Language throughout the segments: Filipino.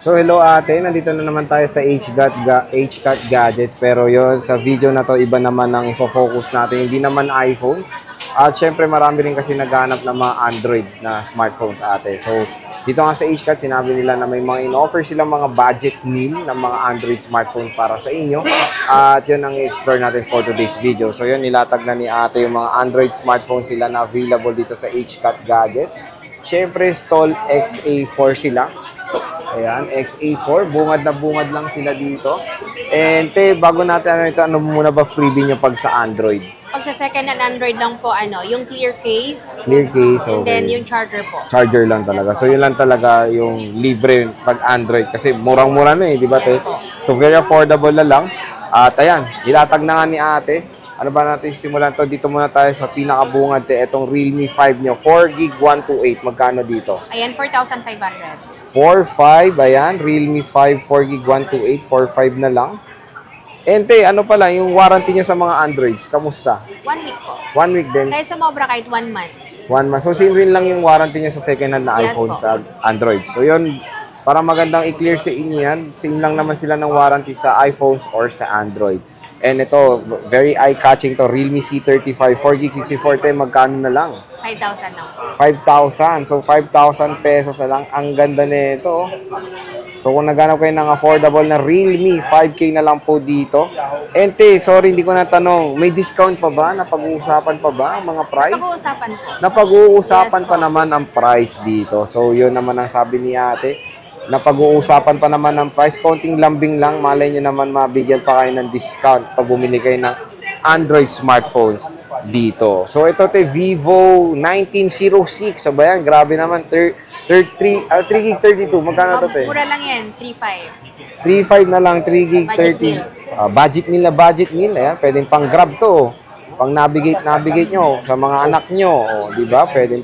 So hello ate, nandito na naman tayo sa HCAT Gadgets, pero yon sa video na to iba naman ang ifo-focus natin, hindi naman iPhones. At syempre marami rin kasi naghanap ng mga Android na smartphones ate. So dito nga sa HCAT, sinabi nila na may mga in-offer silang mga budget meal ng mga Android smartphone para sa inyo. At yun ang i-explore natin for today's video. So yun, nilatag na ni ate yung mga Android smartphone sila na available dito sa HCAT Gadgets. Syempre, stall XA4 sila. Ayan, XA4. Bungad na bungad lang sila dito. And te, bago natin ano muna ba freebie nyo pag sa Android? Pag sa second hand Android lang po, yung clear case. Clear case, okay. And then yung charger po. Charger lang talaga. Yes, so yun lang talaga yung libre pag Android. Kasi murang-mura na di ba te? Po. So very affordable na lang. At ayan, ilatag na nga ni ate. Ano ba natin simulan to? Dito muna tayo sa pinakabungad te. Itong Realme 5 nyo. 4GB 128. Magkano dito? Ayan, 4,500. 4.5, ayan, Realme 5, 4GB 128, 4.5 na lang. Ente, ano pala, yung warranty niya sa mga Androids, kamusta? 1 week po. 1 week din? Kaya sumobra kahit 1 month. 1 month. So, same rin lang yung warranty niya sa second hand na Yes, iPhone po. sa Android. So, yun, para magandang i-clear sa inyo yan, same lang naman sila ng warranty sa iPhones or sa Android. And ito, very eye-catching to, Realme C35, 4GB 64, magkano na lang? 5,000 lang. 5,000. So, 5,000 pesos na lang. Ang ganda nito. So, kung naghanap kayo ng affordable na Realme, 5K na lang po dito. Ente, sorry, hindi ko natanong. May discount pa ba? Napag-uusapan pa ba ang mga price? Napag-uusapan po. Napag-uusapan Yes, pa naman ang price dito. So, yun naman ang sabi ni ate. Napag-uusapan pa naman ang price. Konting lambing lang. Malay nyo naman mabigyan pa kayo ng discount pag bumili kayo ng Android smartphones dito. So, ito Vivo 1906. So, ba yan? Grabe naman. 3GB 32. Magkano ito te? Mura lang yan, 3,500. 3.5 na lang. 3GB Budget 30. Budget meal na budget meal. Ayan, pwedeng pang grab to. Pang navigate nyo sa mga anak nyo. O, di ba? Pwede.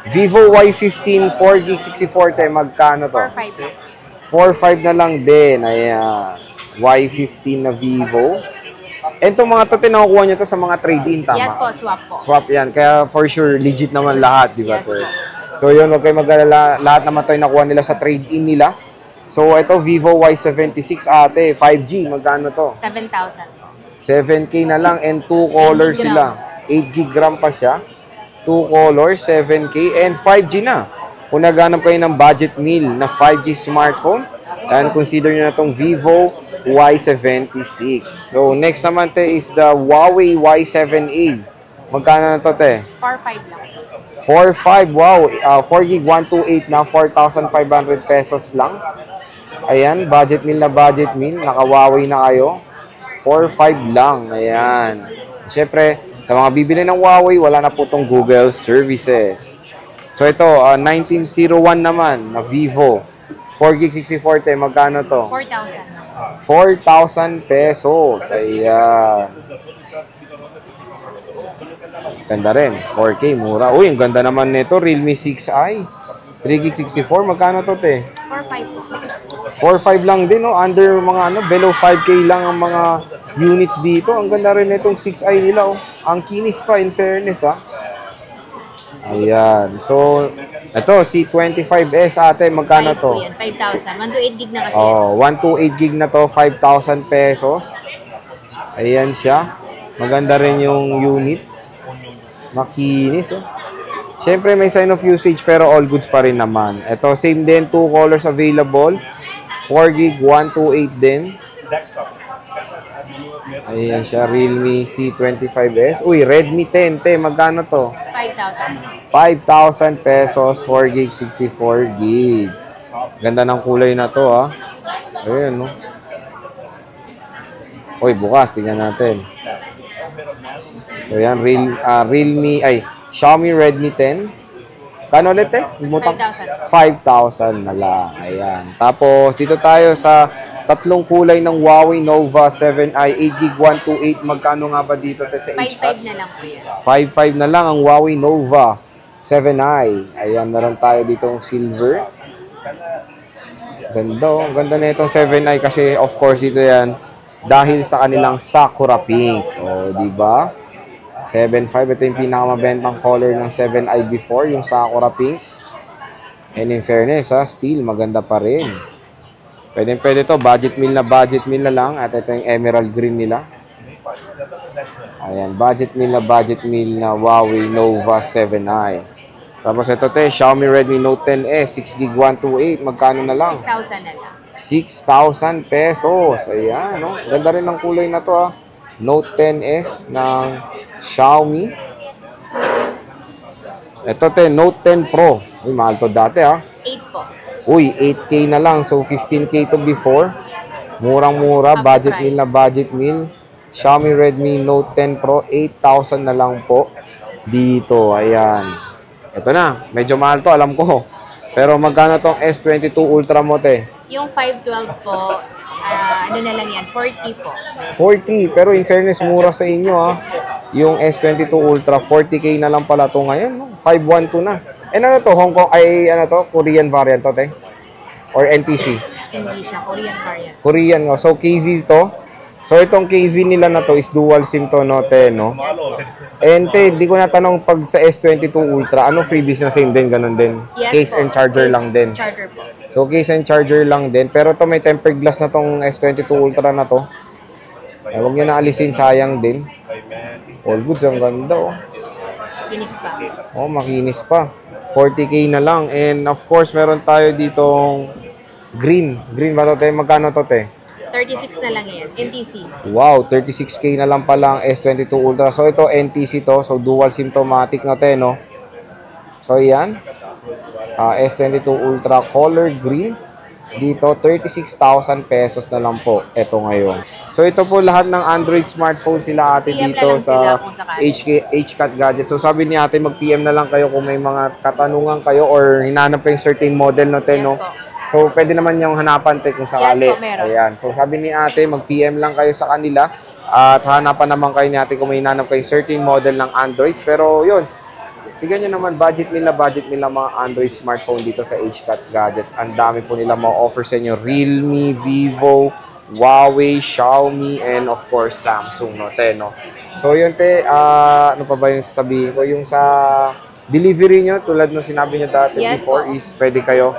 Vivo Y15 4GB 64 te. Magkano to? 4,500 lang. 4.5 na lang din. Ayan. Y15 na Vivo. Itong mga to, tinakukuha nyo to sa mga trade-in, tama? Yes po, swap po. Swap yan. Kaya for sure, legit naman lahat, di ba? Yes po. So yun, wag kayo mag-alala. Lahat naman to yung nakuha nila sa trade-in nila. So ito, Vivo Y76 ate, 5G. Magkano to? 7,000. 7K na lang and 2 colors 8 sila. 8GB RAM pa siya. 2 colors, 7K and 5G na. Kung naghanap kayo ng budget meal na 5G smartphone, and consider nyo na itong Vivo Y76. So, next naman te is the Huawei Y7A. Magkano na to te? 4,500 lang. 4.5, wow. 4GB 128 na 4,500 pesos lang. Ayan, budget meal na budget meal. Naka-Huawei na kayo. 4.5 lang. Ayan. Siyempre, sa mga bibili ng Huawei, wala na po itong Google services. So, ito, 1901 naman na Vivo. 4GB 64, magkano to? 4,000 lang. 4,000 pesos. Ayan. Ganda rin. 4K, mura. Uy, ang ganda naman nito. Realme 6i. 3GB 64. Magkano to, te? 4,500 po. 4.5 lang din, no? Under mga below 5K lang ang mga units dito. Ang ganda rin nitong 6i nila, oh. Ang kinis pa, in fairness, ha? Ayan. So, ito, si 25S ate, magkano to? 5,000. 128GB na kasi. Oh, 128GB na to, 5,000 pesos. Ayan siya. Maganda rin yung unit. Makinis, oh. Siyempre, may sign of usage, pero all goods pa rin naman. Ito, same din, 2 colors available. 4GB 128 din. Ayan siya, Realme C25S. Uy, Redmi 10, te, magkano to? 5,000. 5,000 pesos, 4GB, 64GB. Ganda ng kulay na to, ha. Ayan, no. Uy, bukas, tingnan natin. So, yan, Xiaomi Redmi 10. Kano ulit, eh? 5,000. 5,000 na lang. Ayan. Tapos, dito tayo sa tatlong kulay ng Huawei Nova 7i, 8GB 128. Magkano nga ba dito, te, sa HCAT? 5,500 na lang po yan. 5.5 na lang ang Huawei Nova 7i. Ayan, meron tayo ditong silver. Ganda, oh. Ganda na itong 7i kasi of course dito yan dahil sa kanilang Sakura Pink. O, di ba? 7.5. Ito yung pinakamabentang color ng 7i before, yung Sakura Pink. And in fairness, steel, maganda pa rin. Pwede to, budget meal na lang. At ito yung emerald green nila. Ayan, budget meal na Huawei Nova 7i. Tapos ito Xiaomi Redmi Note 10S, 6GB 128. Magkano na lang? 6,000 na lang. 6,000 pesos. Ayan, no? Ganda rin ng kulay na to, Note 10S ng Xiaomi. Ito Note 10 Pro. Uy, mahal to dati 8 po. Uy, 8K na lang. So, 15K to before. Murang-mura. Budget meal. Xiaomi Redmi Note 10 Pro. 8,000 na lang po. Dito. Ayan. Ito na. Medyo mahal to. Alam ko. Pero magkano tong S22 Ultra mo, Yung 512 po, ano na lang yan, 40 po. 40. Pero in fairness, mura sa inyo, Yung S22 Ultra, 40K na lang pala to ngayon, no? 512 na. And ano to? Hong Kong, Korean variant to, Or NTC? Hindi siya, Korean variant. Korean, no? So, KV to. So, itong KV nila na to is dual SIM to, no? Yes po. And di ko natanong pag sa S22 Ultra, ano freebies na same din, ganun din? Yes Case po. and charger lang din. Charger po. So, case and charger lang din. Pero to may tempered glass na tong S22 Ultra na to. Huwag nyo na alisin, sayang din. All goods, ang ganda, Kinis pa. Makinis pa. 40K na lang. And of course, meron tayo ditong green. Green ba to, Magkano to, 36 na lang yan. NTC. Wow, 36K na lang pala ang S22 Ultra. So, ito NTC to. So, dual symptomatic na no? So, yan. S22 Ultra color green. Dito, 36,000 pesos na lang po. Ito ngayon. So, ito po lahat ng Android smartphone sila ate PM dito na lang sila sa kung sakali. HCAT Gadget. So, sabi ni ate, mag-PM na lang kayo kung may mga katanungan kayo or hinanap kayong certain model no, Yes no? po. So, pwede naman yung hanapan kung sakali. Yes po, meron. Ayan. So, sabi ni ate, mag-PM lang kayo sa kanila at hanapan naman kayo ni ate kung may hinanap kayong certain model ng Androids. Pero, yun. Tignan nyo naman, budget nila mga Android smartphone dito sa HCAT Gadgets. Ang dami po nila ma-offer sa inyo. Realme, Vivo, Huawei, Xiaomi, and of course, Samsung, no? So, yun, ano pa ba yung sasabihin ko? Yung sa delivery nyo, tulad ng sinabi nyo dati Yes before, po. is pwede kayo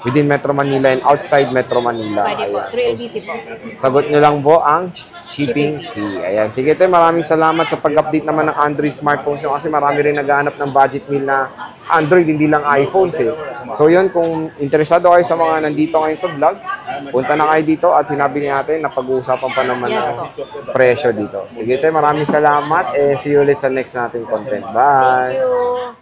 within Metro Manila and outside Metro Manila. Pwede po. Ayan. Through So, LBC po. sagot nyo lang po ang shipping fee. Ayan. Sige, maraming salamat sa pag-update naman ng Android smartphones nyo kasi marami rin naghahanap ng budget meal na Android, hindi lang iPhones So yun, kung interesado kayo sa mga nandito ngayon sa vlog, punta na kayo dito at sinabi ni ate na pag-uusapan pa naman Yes ng po. presyo dito. Sige, maraming salamat. See you ulit sa next nating content. Bye! Thank you.